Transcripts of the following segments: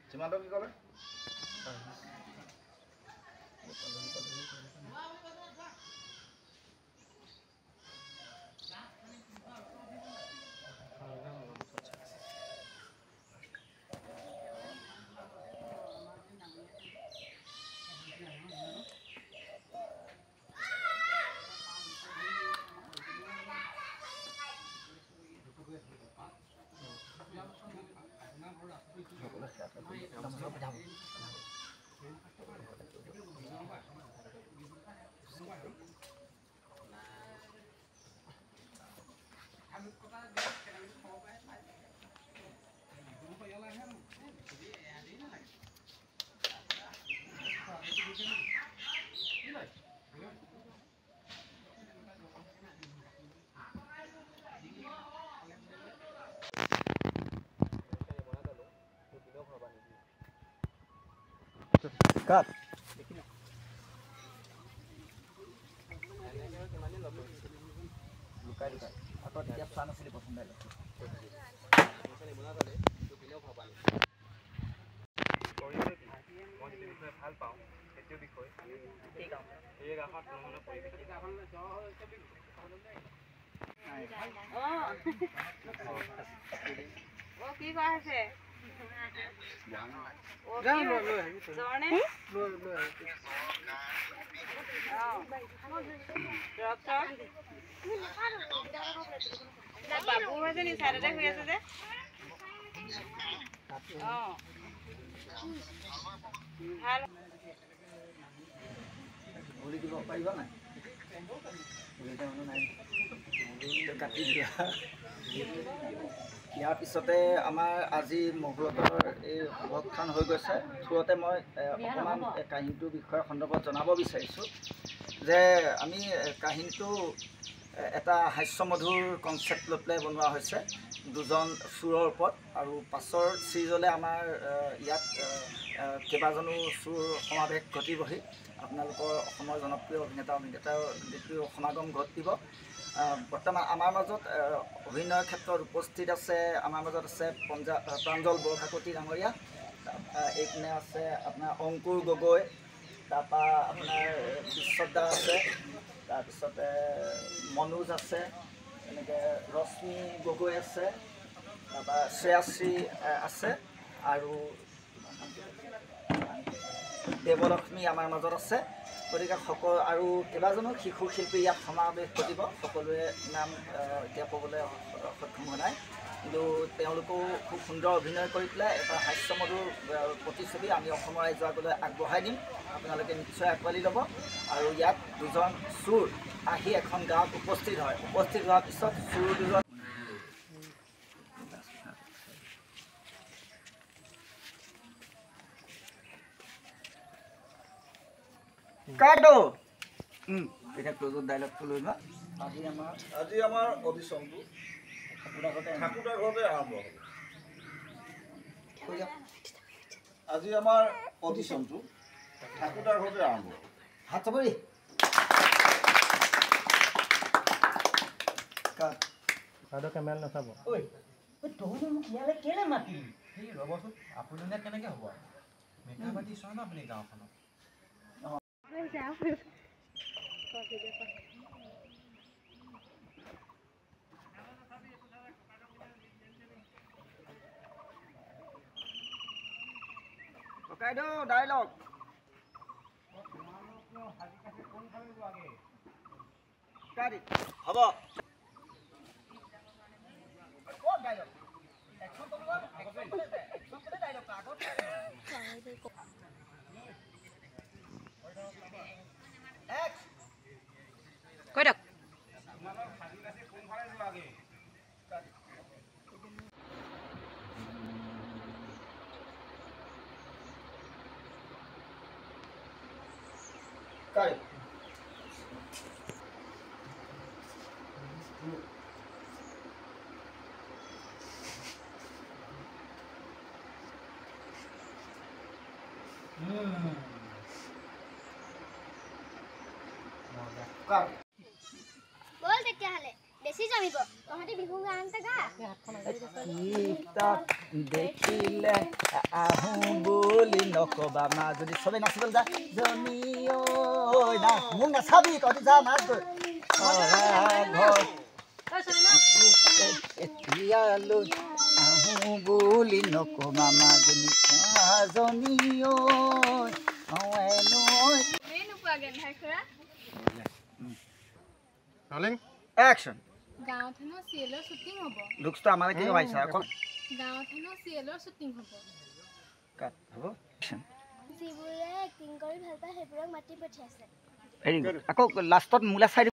সীমান্ত কি ক'লে? Cut. Lukai. Atau tiap sana sini pun ada. বাবু হৈছে নি চাইডতে শুই আছে যে ভাল ভৰি দিব পাৰিবা নাই কাটি দিয়া ইয়াৰ পিছতে আমাৰ আজি মহূৰতৰ এই শুভক্ষণ হৈ গৈছে থুৰতে মই অকণমান কাহিনীটোৰ বিষয়ে সন্দৰ্ভত জনাব বিচাৰিছোঁ যে আমি কাহিনীটো এটা হাস্যমধুৰ কনচেপ্ট লৈ পেলাই বনোৱা হৈছে দুজন চুৰৰ ওপৰত আৰু পাছৰ চিজলে আমাৰ ইয়াত কেইবাজনো চুৰ সমাৱেশ ঘটিবহি আপোনালোকৰ অসমৰ জনপ্ৰিয় অভিনেতাৰ সমাগম ঘটিব বৰ্তমান আমাৰ মাজত অভিনয়ৰ ক্ষেত্ৰত উপস্থিত আছে আমাৰ মাজত আছে প্ৰাঞ্জল বৰকাকতি ডাঙৰীয়া এইপিনে আছে আপোনাৰ অংকুৰ গগৈ তাৰপৰা আপোনাৰ বিশ্বদা আছে তাৰপিছতে মনোজ আছে এনেকৈ ৰশ্মি গগৈ আছে তাৰপৰা শ্ৰেয়াশ্ৰী আছে আৰু দেৱলক্ষ্মী আমাৰ মাজত আছে গতিকে সকলো আৰু কেইবাজনো শিশু শিল্পী ইয়াত সমাৱেশ ঘটিব সকলোৱে নাম এতিয়া ক'বলৈ সক্ষম হোৱা নাই কিন্তু তেওঁলোকেও খুব সুন্দৰ অভিনয় কৰি পেলাই এটা হাস্যমধুৰ প্ৰতিচ্ছবি আমি অসমৰ ৰাইজৰ আগলৈ আগবঢ়াই দিম আপোনালোকে নিশ্চয় আঁকোৱালি ল'ব আৰু ইয়াত দুজন চুৰ আহি এখন গাঁৱত উপস্থিত হয় উপস্থিত হোৱাৰ পিছত চুৰ দুজন কাটো এটা ক্লোজৰ ডাইলগটো লৈ লোৱা আজি আমাৰ অডিশ্যনটো ঠাকুৰাৰ ঘৰতে আৰম্ভ হ'ব আজি আমাৰ অডিশ্যনটো ঠাকুৰাৰ ঘৰতে আৰম্ভ হ'ব হাত চাপৰি কেমেৰা নাচাব ঐ তহঁতে মোক ইয়ালৈ কেলে মাতিলি সেই ৰ'বচোন আপুনি কেনেকৈ হ'ব মেকআপ পাতি চোৱা ন আপুনি গাঁওখনত ককাইদেউ ডাইলগ হ'ব কৈ দিয়ক কাই কাৰ বল তেতিয়াহ'লে বেছি জমিব তহঁতি বিহু গানতে গা কিতাপ দেখিলে আহোঁ বুলি নকবা মাজনী চবেই নাচিবলৈ যা জনী ঐ না মোক নাচাবি তহঁতি যা নাচ গৈ এতিয়ালৈ আহোঁ বুলি নকবা মাজনী জনী Action. গাঁৱত হেনো চিৰিয়েলৰ শ্বুটিং হ'ব লুকছটো আমালে কি পাইছা অকল গাঁৱত হেনো চিৰিয়েলৰ শ্বুটিং হ'ব কাট হ'ব যিবোৰে এক্টিং কৰি ভাল পায় সেইবোৰক মাতি পঠিয়াইছে ভেৰি গুড আকৌ লাষ্টত মোলে চাই দিব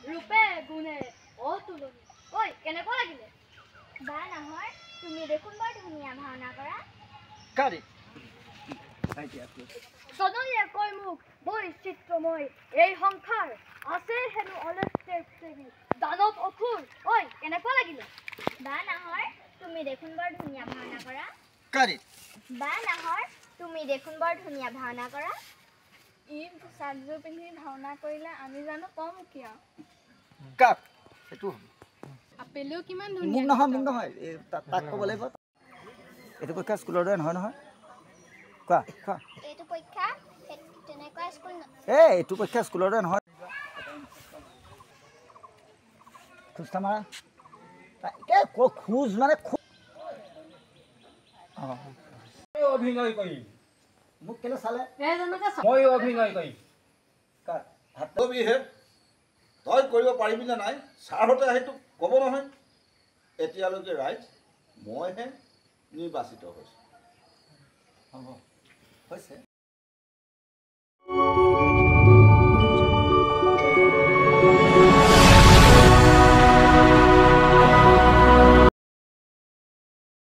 ৰূপে গুণে অতুলনীয় ঐ কেনেকুৱা লাগিলে বা নহয় তুমি দেখোন বৰ ধুনীয়া ভাওনা কৰা কাৰি সদনীয়া কৈ মোক বৈচিত্ৰময় এই সংসাৰ আছে হেনো অলক্ষী দানৱ অসুৰ ঐ কেনেকুৱা লাগিলে বা নহয় তুমি দেখোন বৰ ধুনীয়া ভাওনা কৰা কাৰি বা নহয় তুমি দেখোন বৰ ধুনীয়া ভাওনা কৰা ই চাকযোৰ পিন্ধি ভাওনা কৰিলে আমি জানো কম কিয় কাট এইটো আপেলেও কিমান মোক ধুনীয়া নহয় এই তাক ক'ব লাগিব এইটো পৰীক্ষা স্কুলৰ দৰে নহয় নহয় কোৱা কোৱা এইটো পৰীক্ষা তেনেকুৱা স্কুল এইটো পৰীক্ষা স্কুলৰ দৰে নহয় খোজটা মাৰা খোজ মানে অভিনয় কৰিম মোক কেলে চালে মই অভিনয় কৰিম কবিহে তই কৰিব পাৰিবি নে নাই ছাৰহঁতে সেইটো ক'ব নহয় এতিয়ালৈকে ৰাইজ মইহে নিৰ্বাচিত হৈছোঁ হ'ব হৈছে